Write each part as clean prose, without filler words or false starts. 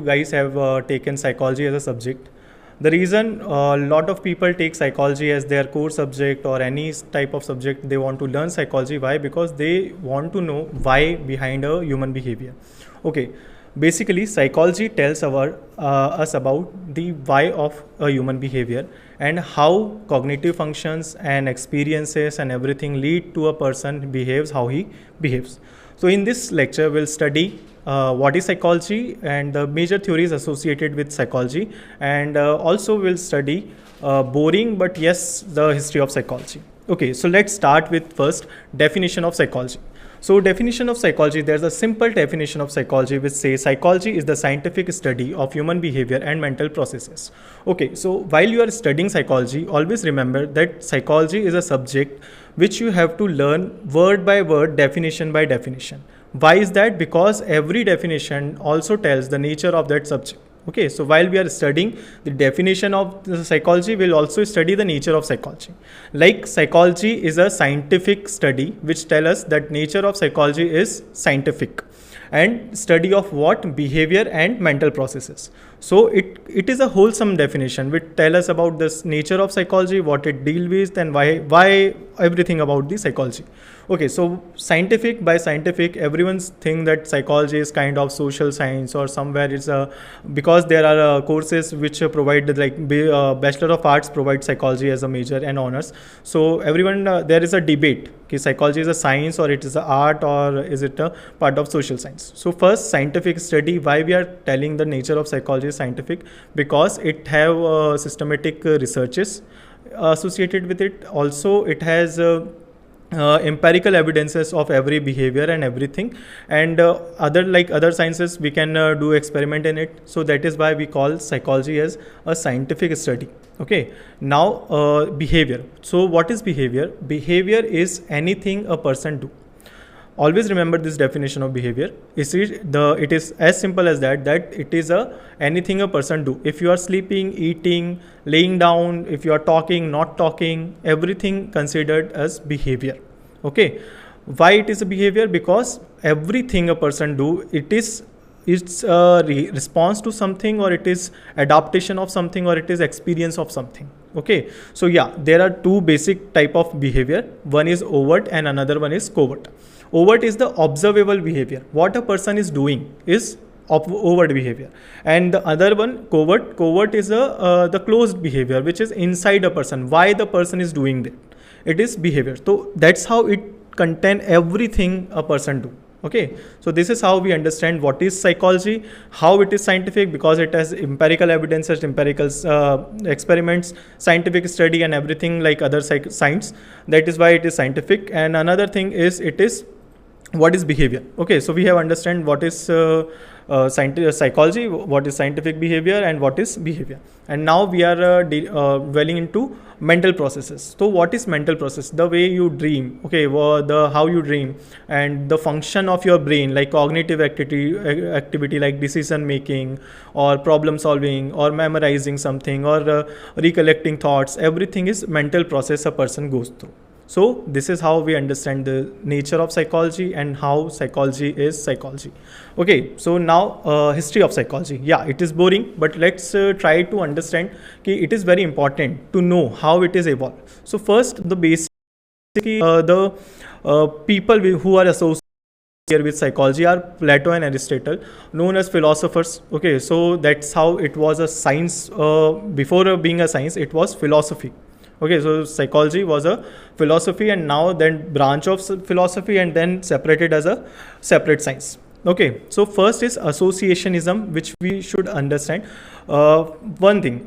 guys have taken psychology as a subject. The reason a lot of people take psychology as their core subject or any type of subject they want to learn psychology. Why? Because they want to know why behind a human behavior. Okay, basically psychology tells us about the why of a human behavior and how cognitive functions and experiences and everything lead to a person behaves how he behaves. So in this lecture we'll study what is psychology and the major theories associated with psychology, and also we'll study boring but yes the history of psychology. Okay, so let's start with first definition of psychology. So definition of psychology, there's a simple definition of psychology which says psychology is the scientific study of human behavior and mental processes. Okay, so while you are studying psychology, always remember that psychology is a subject which you have to learn word by word, definition by definition. Why is that? Because every definition also tells the nature of that subject. Okay, so while we are studying the definition of the psychology, we'll also study the nature of psychology. Like psychology is a scientific study which tell us that nature of psychology is scientific and study of what? Behavior and mental processes. So it is a wholesome definition which tell us about this nature of psychology, what it deals with and why everything about the psychology. Okay, so scientific, by scientific, everyone's think that psychology is kind of social science or somewhere it's a, because there are courses which provide like Bachelor of Arts provide psychology as a major and honors. So everyone, there is a debate, okay, psychology is a science or it is an art or is it a part of social science. So first scientific study, why we are telling the nature of psychology is scientific, because it have systematic researches associated with it. Also it has empirical evidences of every behavior and everything, and other sciences we can do experiment in it. So that is why we call psychology as a scientific study. Okay, now behavior. So what is behavior? Behavior is anything a person do. Always remember this definition of behavior. It is as simple as that it is anything a person do. If you are sleeping, eating, laying down, if you are talking, not talking, everything considered as behavior. Okay, why it is a behavior? Because everything a person do, it's a response to something, or it is adaptation of something, or it is experience of something. Okay, so yeah, there are two basic type of behavior. One is overt and another one is covert. Overt is the observable behavior. What a person is doing is overt behavior, and the other one covert is the closed behavior which is inside a person. Why the person is doing that? It is behavior. So that's how it contain everything a person do. Okay, so this is how we understand what is psychology, how it is scientific, because it has empirical evidences, empirical experiments, scientific study and everything like other science. That is why it is scientific. And another thing is it is what is behavior. Okay, so we have understand what is psychology, what is scientific behavior, and what is behavior. And now we are dwelling into mental processes. So what is mental process? The way you dream, okay, how you dream, and the function of your brain, like cognitive activity like decision making or problem solving or memorizing something or recollecting thoughts. Everything is mental process a person goes through. So this is how we understand the nature of psychology and how psychology is psychology. Okay, so now history of psychology. Yeah, it is boring, but let's try to understand. Okay, it is very important to know how it is evolved. So first, the basic, the people who are associated here with psychology are Plato and Aristotle, known as philosophers. Okay, so that's how it was a science. Before being a science, it was philosophy. Okay, so psychology was a philosophy, and now then branch of philosophy, and then separated as a separate science. Okay, so first is associationism, which we should understand. One thing,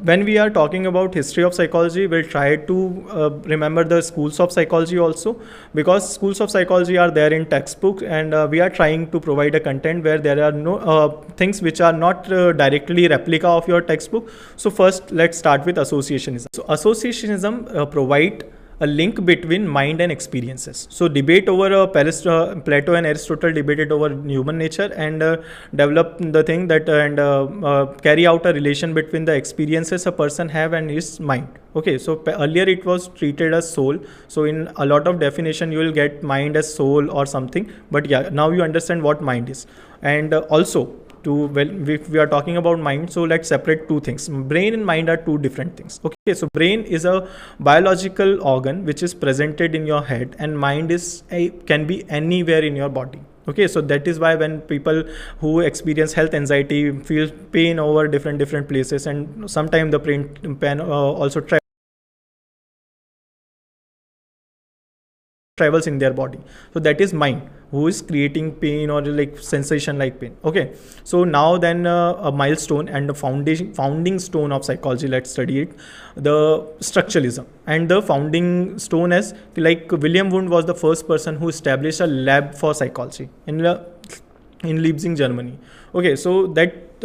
when we are talking about history of psychology, we'll try to remember the schools of psychology also, because schools of psychology are there in textbooks, and we are trying to provide a content where there are no things which are not directly replica of your textbook. So first, let's start with associationism. So associationism provide a link between mind and experiences. So debate over Plato and Aristotle debated over human nature and developed the thing that and carry out a relation between the experiences a person have and his mind. Okay, so earlier it was treated as soul. So in a lot of definition you will get mind as soul or something. But yeah, now you understand what mind is. And also to, well, if we are talking about mind, so let's separate two things. Brain and mind are two different things. Okay, so brain is a biological organ which is presented in your head, and mind is can be anywhere in your body. Okay, so that is why when people who experience health anxiety feel pain over different places, and sometimes the pain also travels in their body. So that is mind who is creating pain or like sensation like pain. Okay, so now then a milestone and the founding stone of psychology, let's study it, the structuralism. And the founding stone is like William Wundt was the first person who established a lab for psychology in Leipzig, Germany. Okay, so that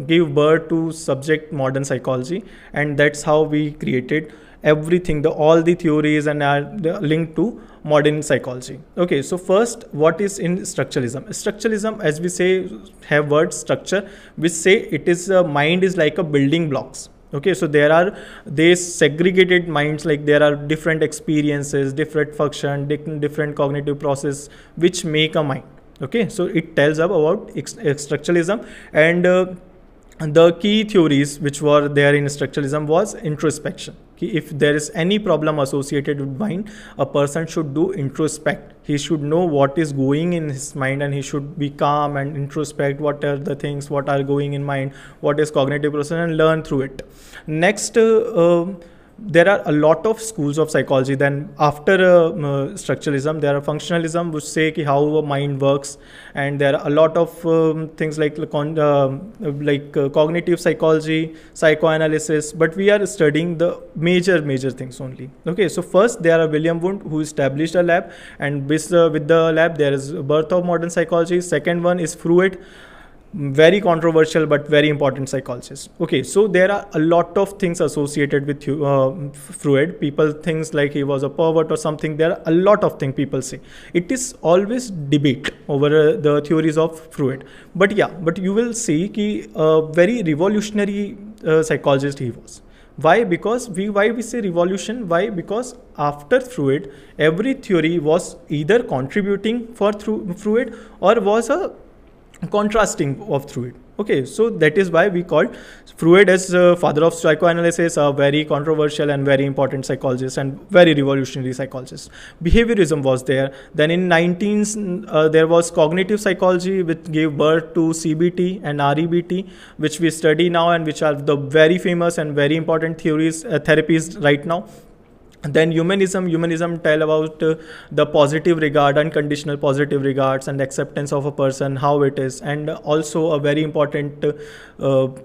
gave birth to subject modern psychology, and that's how we created everything, all the theories and are linked to modern psychology. Okay, so first, what is in structuralism? Structuralism, as we say, have word structure, which say it is mind is like a building blocks. Okay, so they segregated minds, like there are different experiences, different function, different cognitive process which make a mind. Okay, so it tells about structuralism. And the key theories which were there in structuralism was introspection. If there is any problem associated with mind, a person should do introspect. He should know what is going in his mind, and he should be calm and introspect what are the things, what are going in mind, what is cognitive process, and learn through it. Next, there are a lot of schools of psychology. Then after structuralism, there are functionalism, which say how a mind works, and there are a lot of things like cognitive psychology, psychoanalysis. But we are studying the major things only. Okay, so first there are William Wundt, who established a lab, and with the lab there is birth of modern psychology. Second one is Freud, very controversial but very important psychologist. Okay, so there are a lot of things associated with Freud. People think like he was a pervert or something. There are a lot of things people say. It is always debate over the theories of Freud. But you will see कि very revolutionary psychologist he was. Why? Because why we say revolution? Why? Because after Freud, every theory was either contributing for Freud or was a contrasting of Freud. Okay, so that is why we called Freud as father of psychoanalysis, a very controversial and very important psychologist and very revolutionary psychologist. Behaviorism was there. Then in 19 there was cognitive psychology, which gave birth to CBT and REBT, which we study now and which are the very famous and very important theories, therapies right now. Then humanism tell about the positive regard, unconditional positive regards, and acceptance of a person, how it is. And also a very important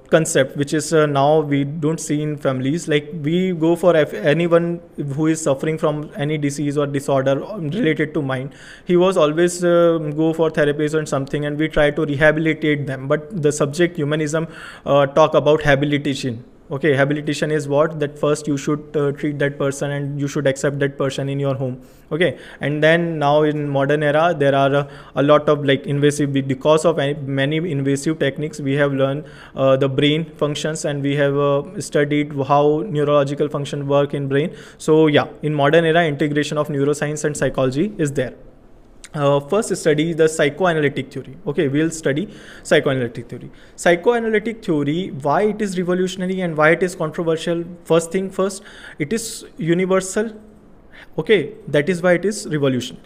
concept, which is now we don't see in families. Like we go for anyone who is suffering from any disease or disorder related to mind, he was always go for therapies or something, and we try to rehabilitate them. But the subject humanism talk about habilitation. Okay, habilitation is what? That first you should treat that person and you should accept that person in your home. Okay, and then now in modern era, there are a lot of like invasive, because of many invasive techniques, we have learned the brain functions, and we have studied how neurological function work in brain. So yeah, in modern era, integration of neuroscience and psychology is there. First study the psychoanalytic theory. Okay, we'll study psychoanalytic theory. Psychoanalytic theory, why it is revolutionary and why it is controversial. First thing first, it is universal. Okay, that is why it is revolutionary.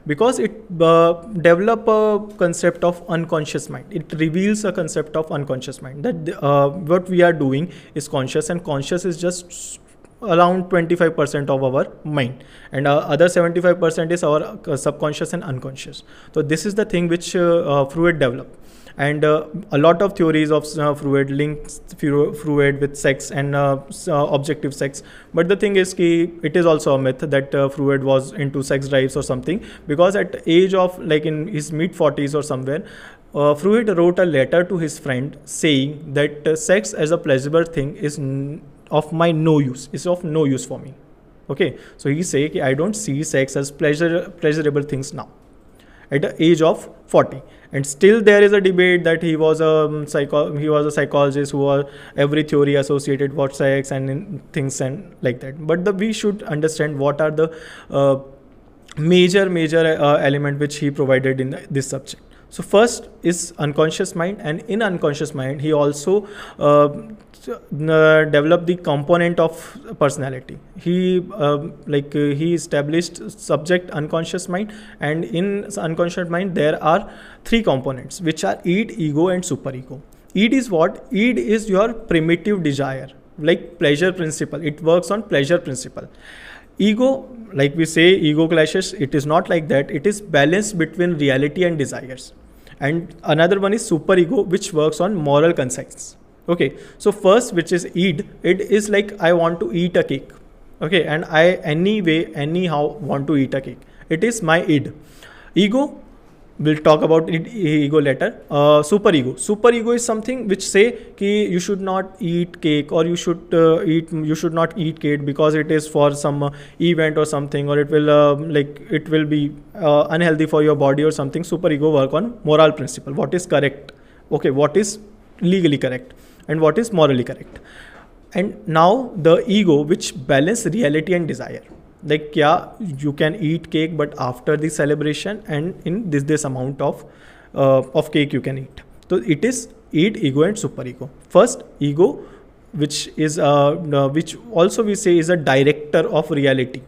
Because it develop a concept of unconscious mind. It reveals a concept of unconscious mind. That what we are doing is conscious, and conscious is just around 25% of our mind, and other 75% is our subconscious and unconscious. So this is the thing which Freud developed, and a lot of theories of Freud links Freud with sex and objective sex. But the thing is it is also a myth that Freud was into sex drives or something, because at age of like in his mid-40s or somewhere, Freud wrote a letter to his friend saying that sex as a pleasurable thing is of my no use, is of no use for me. Okay, so he say I don't see sex as pleasurable things now at the age of 40. And still there is a debate that he was a psychologist who was every theory associated with sex and things and like that. But we should understand what are the major element which he provided in this subject. So first is unconscious mind, and in unconscious mind he also uh, developed the component of personality. He established subject unconscious mind, and in unconscious mind there are three components, which are id, ego, and superego. Id is what? Id is your primitive desire, like pleasure principle. It works on pleasure principle. Ego, like we say, ego clashes. It is not like that. It is balance between reality and desires. And another one is superego, which works on moral conscience. Okay, so first, which is id is like I want to eat a cake. Okay, and I anyway, anyhow want to eat a cake. It is my id. Ego, we'll talk about it, ego later. Superego is something which say ki you should not eat cake, or you should not eat cake because it is for some event or something, or it will it will be unhealthy for your body or something. Superego work on moral principle, what is correct, okay, what is legally correct and what is morally correct. And now the ego, which balance reality and desire, like yeah, you can eat cake but after the celebration, and in this amount of cake you can eat. So it is id, ego, and superego. First, ego, which is which also we say is a director of reality.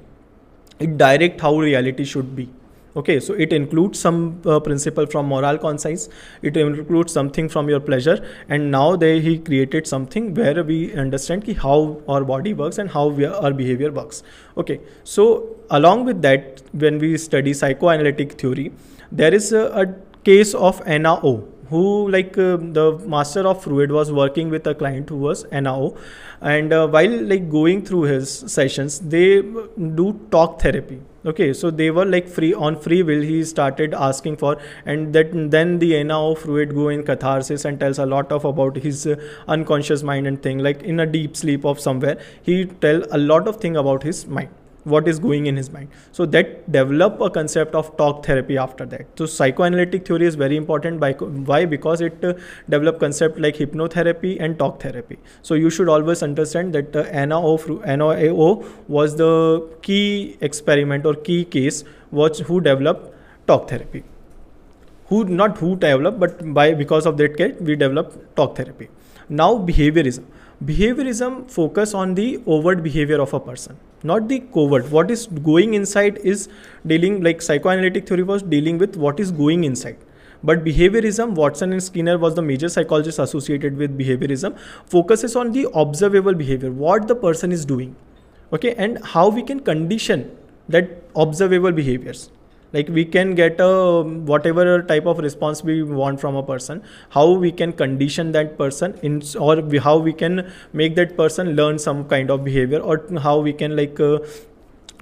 It direct how reality should be. Okay, so it includes some principle from moral conscience, it includes something from your pleasure, and now he created something where we understand ki how our body works and how our behavior works. Okay, so along with that, when we study psychoanalytic theory, there is a case of NAO, who the master of Freud was working with a client who was NAO, and while going through his sessions, they do talk therapy. Okay, so they were free will, he started asking for, and then the NAO Freud go in catharsis and tells a lot of about his unconscious mind and thing, like in a deep sleep of somewhere, he tell a lot of thing about his mind, what is going in his mind. So that develop a concept of talk therapy after that. So psychoanalytic theory is very important. Why? Because it develop concept like hypnotherapy and talk therapy. So you should always understand that NAO was the key experiment or key case who developed talk therapy. Who developed, but because of that case we developed talk therapy. Now behaviorism focus on the overt behavior of a person, not the covert. What is going inside is dealing, like psychoanalytic theory was dealing with what is going inside. But behaviorism, Watson and Skinner was the major psychologists associated with behaviorism, focuses on the observable behavior, what the person is doing. Okay, and how we can condition that observable behaviors. Like we can get a whatever type of response we want from a person, how we can condition that person how we can make that person learn some kind of behavior, or how we can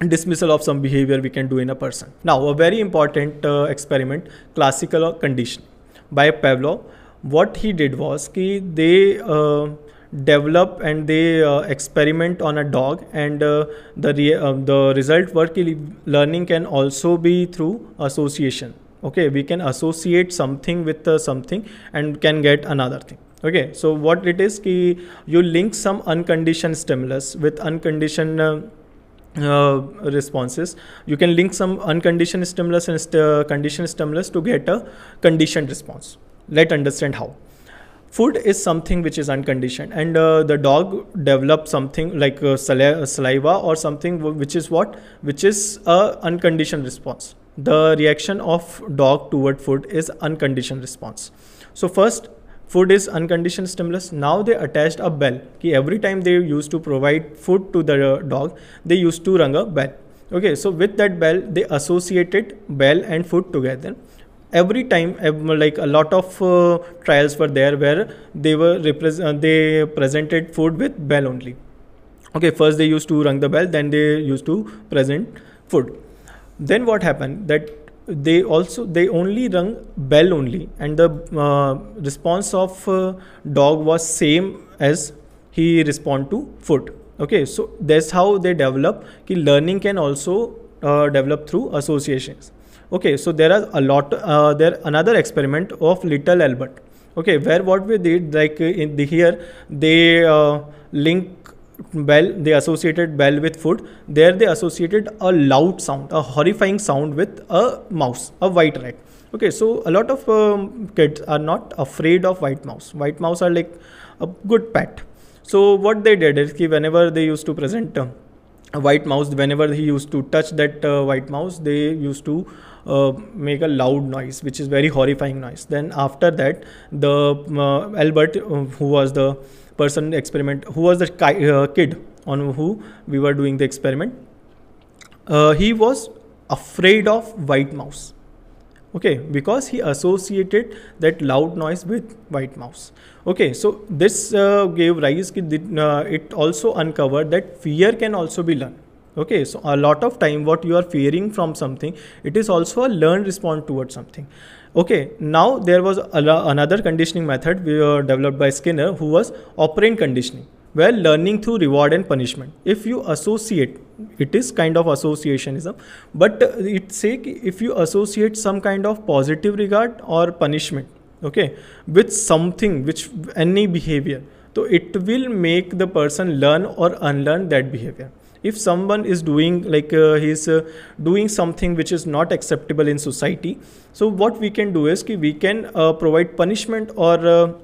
dismissal of some behavior we can do in a person. Now a very important experiment, classical conditioning by Pavlov. What he did was they develop and they experiment on a dog, and the result were learning can also be through association. Okay, we can associate something with something and can get another thing. Okay, so what it is you link some unconditioned stimulus with unconditioned responses. You can link some unconditioned stimulus and conditioned stimulus to get a conditioned response. Let's understand how. Food is something which is unconditioned, and the dog develops something like saliva or something which is a unconditioned response. The reaction of dog toward food is unconditioned response. So first, food is unconditioned stimulus. Now they attached a bell. Every time they used to provide food to the dog, they used to ring a bell. Okay, so with that bell, they associated bell and food together. Every time, like a lot of trials were there where they presented food with bell only. Okay, first they used to ring the bell, then they used to present food. Then what happened, that they only rung bell only, and the response of dog was same as he respond to food. Okay, so that's how they develop learning can also develop through associations. Okay, so there are a lot another experiment of little Albert. Okay, where what we did, here they link bell, they associated bell with food. There they associated a loud sound, a horrifying sound with a mouse, a white rat. Okay, so a lot of kids are not afraid of white mouse. White mouse are like a good pet. So what they did is ki whenever they used to present a white mouse, whenever he used to touch that white mouse, they used to make a loud noise, which is very horrifying noise. Then after that, the Albert, who was the person experiment, who was the kid on who we were doing the experiment, he was afraid of white mouse. Okay, because he associated that loud noise with white mouse. Okay, so this gave rise, it also uncovered that fear can also be learned. Okay, so a lot of time what you are fearing from something, it is also a learned response towards something. Okay, now there was another conditioning method developed by Skinner, who was operant conditioning, where learning through reward and punishment. If you associate, it is kind of associationism, but it's say if you associate some kind of positive regard or punishment, okay, with something, which any behavior, so it will make the person learn or unlearn that behavior. If someone is doing like he's doing something which is not acceptable in society, so what we can do is we can provide punishment, or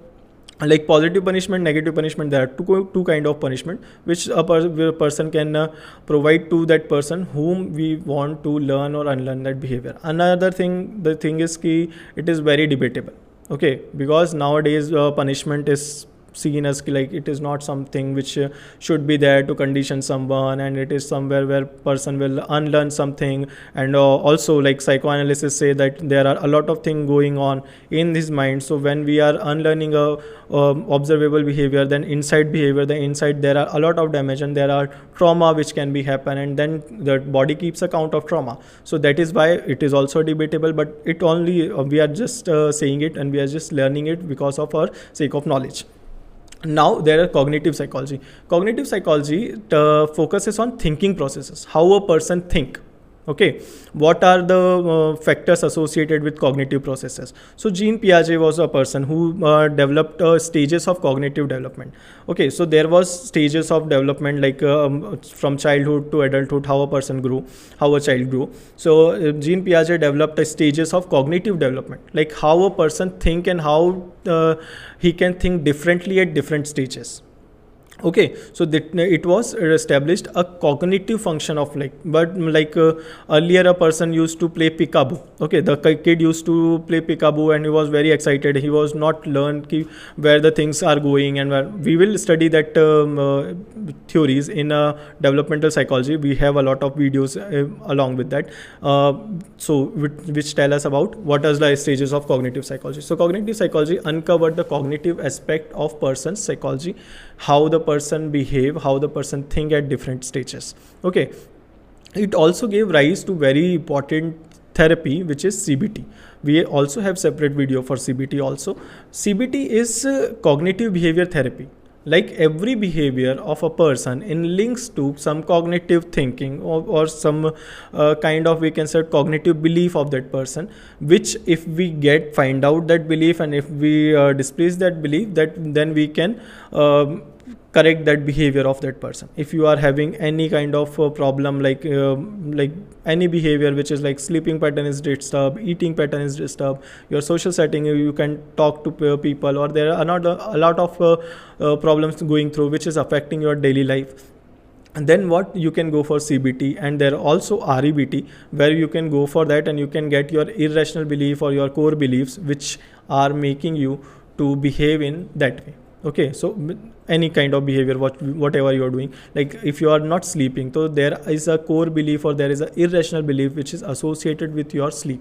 like positive punishment, negative punishment. There are two kind of punishment which a person can provide to that person whom we want to learn or unlearn that behavior. Another thing, the thing is it is very debatable. Okay, because nowadays punishment is seen as like it is not something which should be there to condition someone, and it is somewhere where person will unlearn something. And also like psychoanalysis say that there are a lot of things going on in his mind. So when we are unlearning a observable behavior, then inside behavior, the inside there are a lot of damage, and there are trauma which can be happen, and then the body keeps account of trauma. So that is why it is also debatable, but it only we are just saying it, and we are just learning it because of our sake of knowledge. Now there are cognitive psychology. Cognitive psychology focuses on thinking processes, how a person think. Okay, what are the factors associated with cognitive processes? So Jean Piaget was a person who developed stages of cognitive development. Okay, so there was stages of development like from childhood to adulthood, how a person grew, how a child grew. So Jean Piaget developed stages of cognitive development, like how a person think and how he can think differently at different stages. Okay, so that it was established a cognitive function of like, but like earlier a person used to play peekaboo. Okay, the kid used to play peekaboo and he was very excited. He was not learned where the things are going, and where we will study that theories in developmental psychology. We have a lot of videos along with that, so which tell us about what are the stages of cognitive psychology. So cognitive psychology uncovered the cognitive aspect of person's psychology, how the person behave, how the person think at different stages. Okay, it also gave rise to very important therapy, which is CBT. We also have separate video for CBT also. CBT is cognitive behavior therapy. Like every behavior of a person in links to some cognitive thinking, or some kind of, we can say, cognitive belief of that person, which if we find out that belief, and if we displace that belief, that then we can correct that behavior of that person. If you are having any kind of problem, like any behavior which is like sleeping pattern is disturbed, eating pattern is disturbed, your social setting, you can talk to people, or there are not a lot of problems going through which is affecting your daily life, and then what you can go for CBT. And there are also REBT, where you can go for that and you can get your irrational belief or your core beliefs which are making you to behave in that way. Okay, so any kind of behavior, whatever you are doing, like if you are not sleeping, so there is a core belief or there is an irrational belief which is associated with your sleep.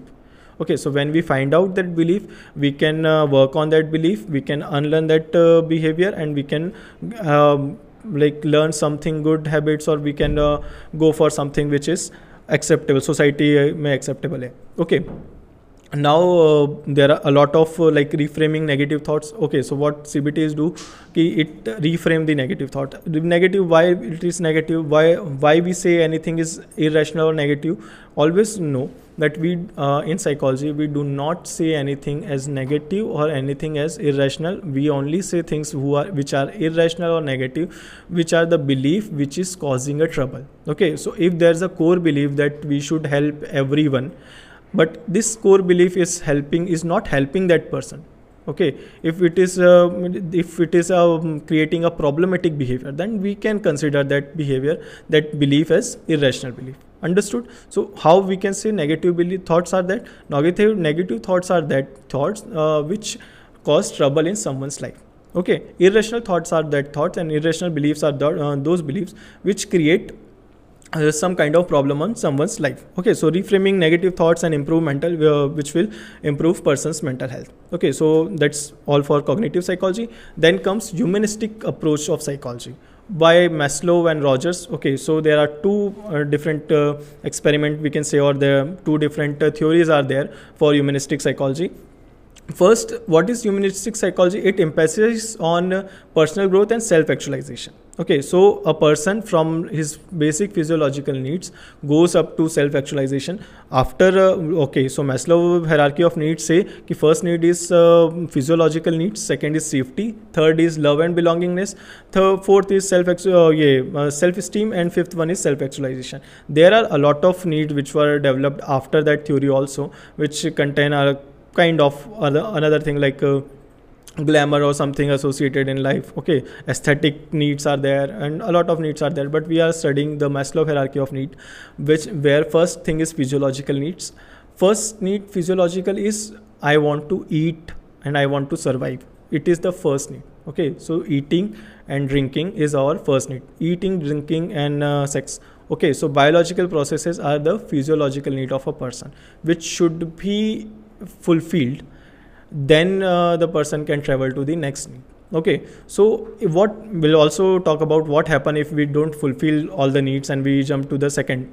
Okay, so when we find out that belief, we can work on that belief, we can unlearn that behavior, and we can like learn something good habits, or we can go for something which is acceptable, society may acceptable hai. Okay, now there are a lot of like reframing negative thoughts. Okay, so what CBTs do, it reframe the negative thought. The negative, why it is negative, why we say anything is irrational or negative. Always know that we in psychology, we do not say anything as negative or anything as irrational. We only say things which are irrational or negative, which are the belief which is causing a trouble. Okay, so if there's a core belief that we should help everyone, but this core belief is not helping that person. Okay, if it is creating a problematic behavior, then we can consider that behavior, that belief, as irrational belief. Understood? So how we can say negative thoughts are that negative thoughts are that thoughts which cause trouble in someone's life. Okay, irrational thoughts are that thoughts, and irrational beliefs are those beliefs which create some kind of problem on someone's life. Okay, so reframing negative thoughts and improve which will improve person's mental health. Okay, so that's all for cognitive psychology. Then comes humanistic approach of psychology by Maslow and Rogers. Okay, so there are two different experiment, we can say, or the two different theories are there for humanistic psychology. First, what is humanistic psychology? It emphasizes on personal growth and self-actualization. Okay, so a person from his basic physiological needs goes up to self-actualization after. Okay, so Maslow hierarchy of needs say कि first need is physiological needs, second is safety, third is love and belongingness, fourth is self-esteem, and fifth one is self-actualization. There are a lot of needs which were developed after that theory also, which contain a kind of another thing like glamour or something associated in life. Okay, aesthetic needs are there and a lot of needs are there, but we are studying the Maslow hierarchy of need, where first thing is physiological needs. First need physiological is I want to eat and I want to survive. It is the first need. Okay, so eating and drinking is our first need. Eating, drinking, and sex. Okay, so biological processes are the physiological need of a person, which should be fulfilled, then the person can travel to the next need. Okay, so what we'll also talk about what happen if we don't fulfill all the needs and we jump to the second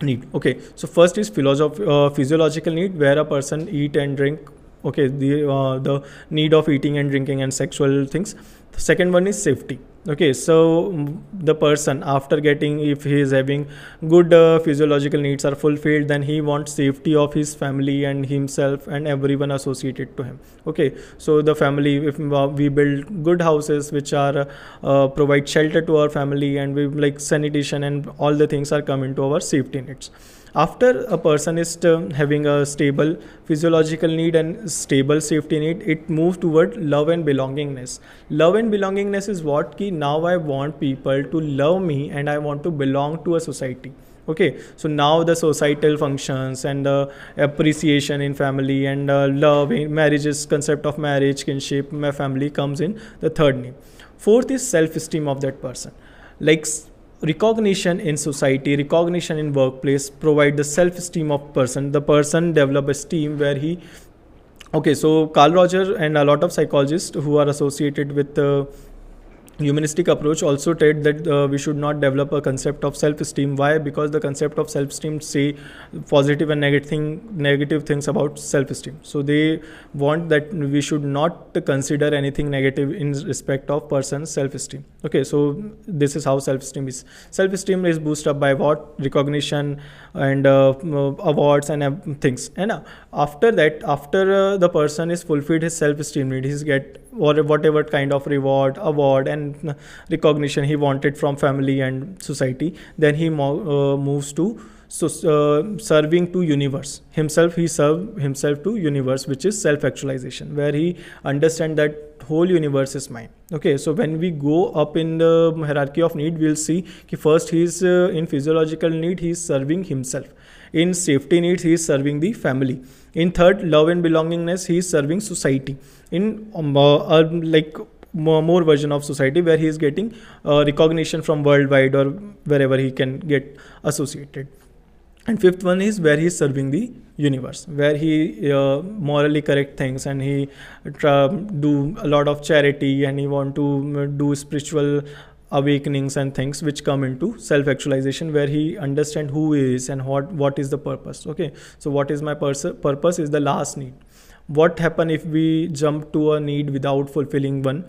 need. Okay, so first is physiological need, where a person eat and drink. Okay, the need of eating and drinking and sexual things. The second one is safety. Okay, so the person, after getting, if he is having good physiological needs are fulfilled, then he wants safety of his family and himself and everyone associated to him. Okay, so the family, if we build good houses which are provide shelter to our family, and we like sanitation and all the things are come into our safety nets. After a person is having a stable physiological need and stable safety need, it moves toward love and belongingness. Love and belongingness is what ki now I want people to love me and I want to belong to a society. Okay, so now the societal functions and appreciation in family and love in marriages, concept of marriage, kinship, my family comes in the third need. Fourth is self-esteem of that person. Like recognition in society, recognition in workplace provide the self-esteem of person. The person develop esteem where he. Okay, so Carl Roger and a lot of psychologists who are associated with the humanistic approach also said that we should not develop a concept of self-esteem. Why? Because the concept of self-esteem say positive and negative things about self-esteem. So they want that we should not consider anything negative in respect of person's self-esteem. Okay, so this is how self-esteem is. Self-esteem is boosted up by what? Recognition and awards and things. And after that, after the person is fulfilled his self-esteem need, he's get or whatever kind of reward, award, and recognition he wanted from family and society, then he moves to serving to universe himself. He serve himself to universe, which is self-actualization, where he understand that whole universe is mine. Okay, so when we go up in the hierarchy of need, we'll see that first he is in physiological need, he is serving himself. In safety needs, he is serving the family. In third, love and belongingness, he is serving society. In more version of society, where he is getting recognition from worldwide or wherever he can get associated. And fifth one is where he is serving the universe, where he morally correct things and he do a lot of charity and he want to do spiritual awakenings and things which come into self-actualization, where he understand who he is and what is the purpose. Okay, so what is my purpose is the last need. What happen if we jump to a need without fulfilling one?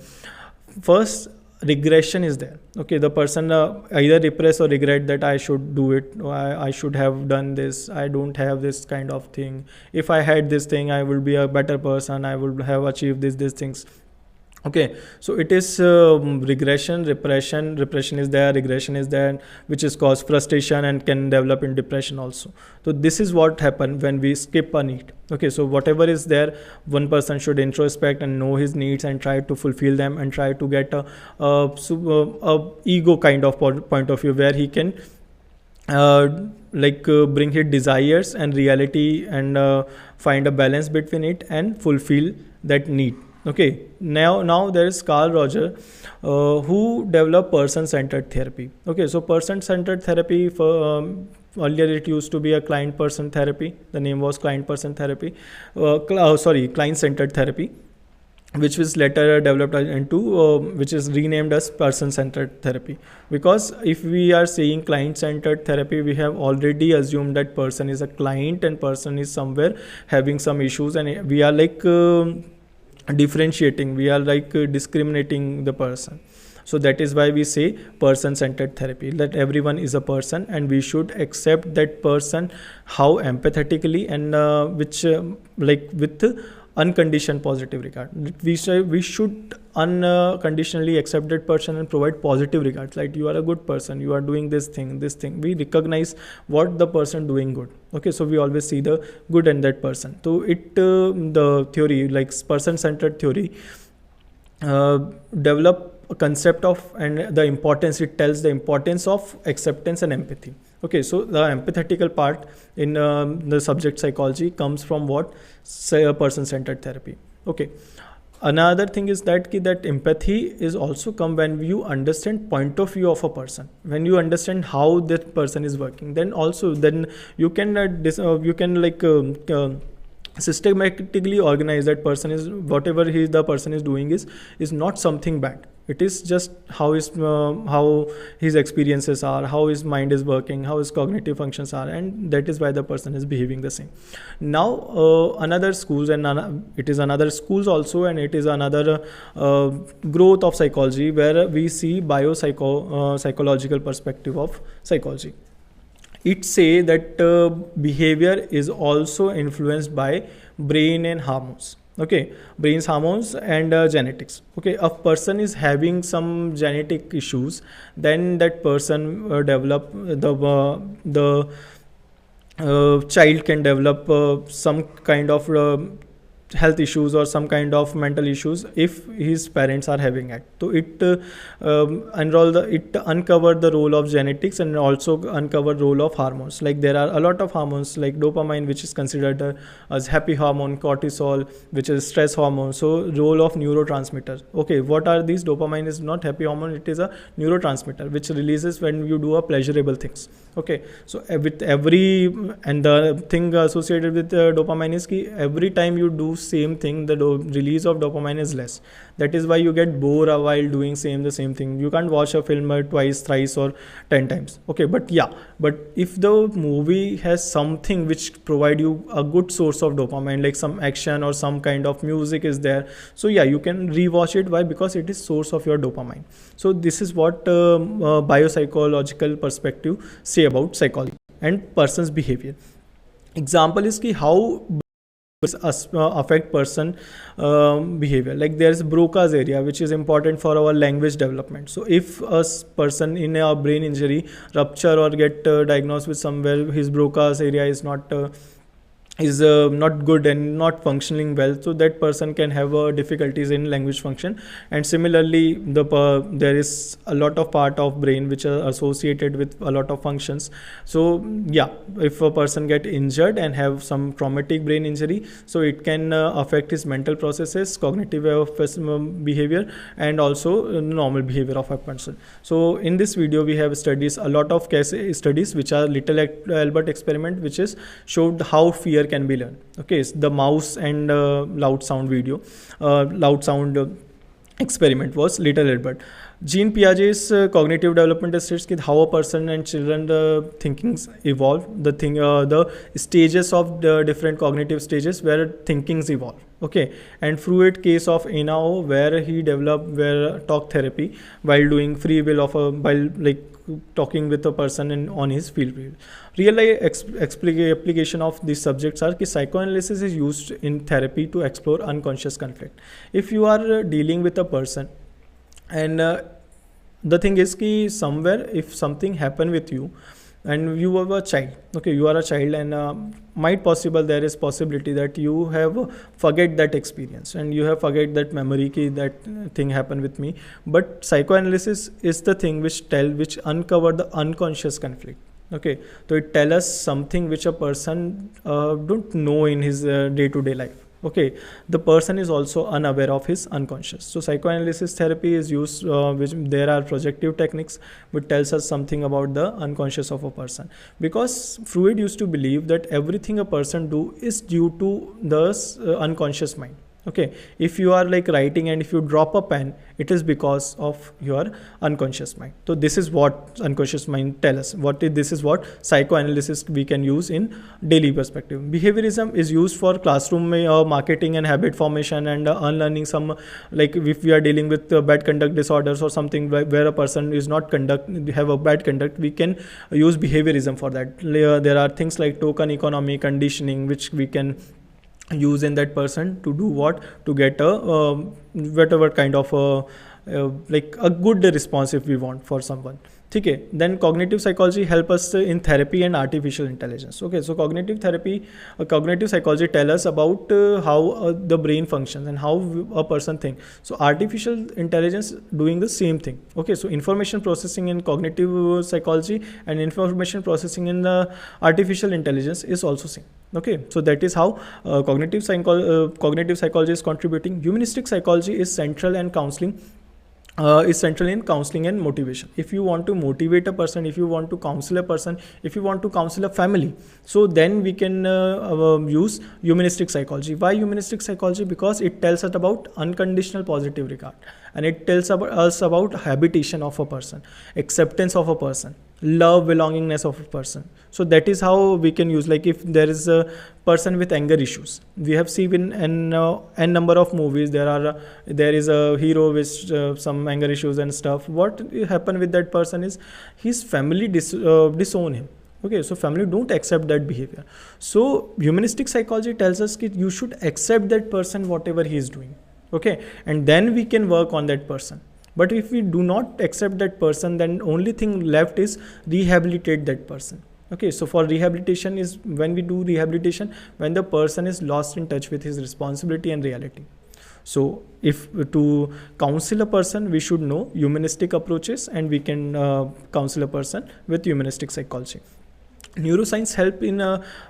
First, regression is there. Okay, the person either repress or regret that I should do it, I should have done this, I don't have this kind of thing, if I had this thing I would be a better person, I would have achieved these things. Okay, so it is regression, repression is there, regression is there, which is cause frustration and can develop in depression also. So this is what happen when we skip a need. Okay, so whatever is there, one person should introspect and know his needs and try to fulfill them and try to get a ego kind of point of view where he can uh, bring his desires and reality and find a balance between it and fulfill that need. Okay, now there is Carl Roger, who developed person-centered therapy. Okay, so person-centered therapy, for earlier it used to be a client-person therapy. The name was client-person therapy. Client-centered therapy, which was later developed into which is renamed as person-centered therapy. Because if we are saying client-centered therapy, we have already assumed that person is a client and person is somewhere having some issues, and we are differentiating, we are discriminating the person. So that is why we say person centered therapy, that everyone is a person and we should accept that person how empathetically and which with unconditioned positive regard. We should unconditionally accept that person and provide positive regards, like you are a good person, you are doing this thing, we recognize what the person doing good. Okay, so we always see the good in that person. So the theory, like person centered theory, develop a concept of, and the importance, it tells the importance of acceptance and empathy. Okay, so the empathetical part in the subject psychology comes from what, say, a person centered therapy. Okay, another thing is that empathy is also come when you understand point of view of a person, when you understand how that person is working, then you can systematically organize that person is, whatever the person is doing is not something bad. It is just how his experiences are, how his mind is working, how his cognitive functions are, and that is why the person is behaving the same. Now another schools, and it is another schools also, and it is another growth of psychology, where we see psychological perspective of psychology. It say that behavior is also influenced by brain and hormones. Okay, brains, hormones, and genetics. Okay, a person is having some genetic issues, then that person develop the child can develop some kind of health issues or some kind of mental issues if his parents are having it. So it uncover the role of genetics and also uncover role of hormones. Like there are a lot of hormones like dopamine, which is considered as happy hormone, cortisol, which is stress hormone. So role of neurotransmitters. Okay, what are these? Dopamine is not happy hormone, it is a neurotransmitter which releases when you do a pleasurable things. Okay, so with every, and the thing associated with dopamine is ki every time you do same thing, the release of dopamine is less. That is why you get bored while doing the same thing. You can't watch a film twice, thrice, or 10 times. Okay, but if the movie has something which provide you a good source of dopamine, like some action or some kind of music is there, so you can rewatch it. Why? Because it is source of your dopamine. So this is what biopsychological perspective say about psychology and person's behavior. Example is ki how affect person behavior. Like there's Broca's area, which is important for our language development. So if a person in a brain injury rupture or get diagnosed with somewhere, his Broca's area is not not good and not functioning well, so that person can have difficulties in language function. And similarly, there is a lot of part of brain which are associated with a lot of functions. So if a person get injured and have some traumatic brain injury, so it can affect his mental processes, cognitive behavior, and also normal behavior of a person. So in this video we have studies a lot of case studies which are Little Albert experiment, which is showed how fear can be learned. Okay, so the mouse and loud sound experiment was Little Albert. Jean Piaget's cognitive development states how a person and children thinkings evolve. The stages of the different cognitive stages where thinkings evolve. Okay, and Freud case of Enao, where he developed talk therapy while doing free will of while talking with a person on his field. Real life application of these subjects are कि psychoanalysis is used in therapy to explore unconscious conflict. If you are dealing with a person and the thing is कि somewhere if something happen with you and you were a child, okay, you are a child, and might possible there is possibility that you have forget that experience and you have forget that memory ki that thing happened with me. But psychoanalysis is the thing which uncover the unconscious conflict. Okay, so it tell us something which a person don't know in his day-to-day life. Okay, the person is also unaware of his unconscious. So psychoanalysis therapy is used, which there are projective techniques which tells us something about the unconscious of a person, because Freud used to believe that everything a person do is due to the unconscious mind. Okay, if you are like writing and if you drop a pen, it is because of your unconscious mind. So this is what unconscious mind tell us. This is what psychoanalysis we can use in daily perspective. Behaviorism is used for classroom marketing and habit formation and unlearning some, like if we are dealing with bad conduct disorders or something where a person is not have a bad conduct, we can use behaviorism for that. There are things like token economy, conditioning, which we can use in that person to do what, to get a whatever kind of like a good response if we want for someone. Okay, then cognitive psychology help us in therapy and artificial intelligence. Okay, so cognitive psychology tell us about how the brain functions and how a person thinks. So artificial intelligence doing the same thing. Okay, so information processing in cognitive psychology and information processing in artificial intelligence is also same. Okay, so that is how cognitive psychology is contributing. Humanistic psychology is central and counseling. Is central in counseling and motivation. If you want to motivate a person, if you want to counsel a person, if you want to counsel a family, so then we can use humanistic psychology. Why humanistic psychology? Because it tells us about unconditional positive regard, and it tells us about habitation of a person, acceptance of a person, love, belongingness of a person. So that is how we can use, like if there is a person with anger issues, we have seen in n number of movies, there is a hero with some anger issues and stuff. What happen with that person is his family disown him. Okay, so family don't accept that behavior. So humanistic psychology tells us that you should accept that person whatever he is doing. Okay, and then we can work on that person. But if we do not accept that person, then only thing left is rehabilitate that person. Okay, so for rehabilitation is when we do rehabilitation, when the person is lost in touch with his responsibility and reality. So if to counsel a person, we should know humanistic approaches, and we can counsel a person with humanistic psychology. Neuroscience help in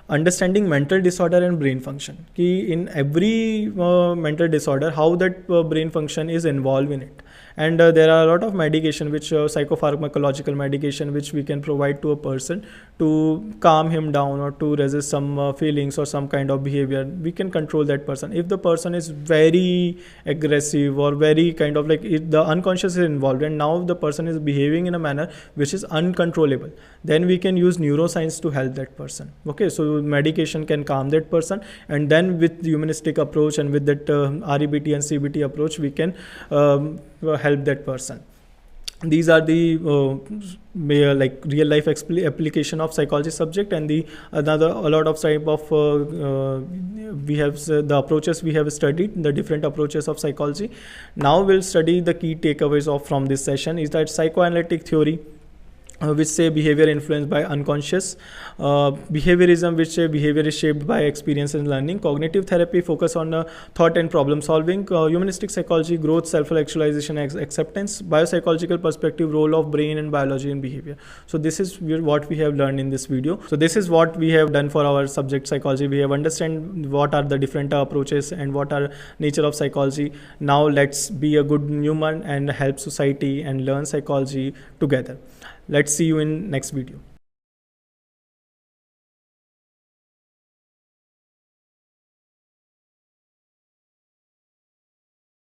understanding mental disorder and brain function. Ki in every mental disorder, how that brain function is involved in it. And there are a lot of medication, which psychopharmacological medication, which we can provide to a person to calm him down or to resist some feelings or some kind of behavior. We can control that person. If the person is very aggressive or very kind of like the unconscious is involved and now the person is behaving in a manner which is uncontrollable, then we can use neuroscience to help that person. Okay, so medication can calm that person, and then with the humanistic approach and with that REBT and CBT approach, we can help that person. These are the like real life application of psychology subject, and a lot of type of we have the approaches we have studied, the different approaches of psychology. Now we'll study the key takeaways from this session. Is that psychoanalytic theory, which say behavior influenced by unconscious, behaviorism, which say behavior is shaped by experience and learning, cognitive therapy focus on thought and problem solving, humanistic psychology growth, self-actualization, acceptance, biopsychological perspective, role of brain and biology in behavior. So this is what we have learned in this video. So this is what we have done for our subject psychology. We have understand what are the different approaches and what are nature of psychology. Now let's be a good human and help society and learn psychology together. Let's see you in next video.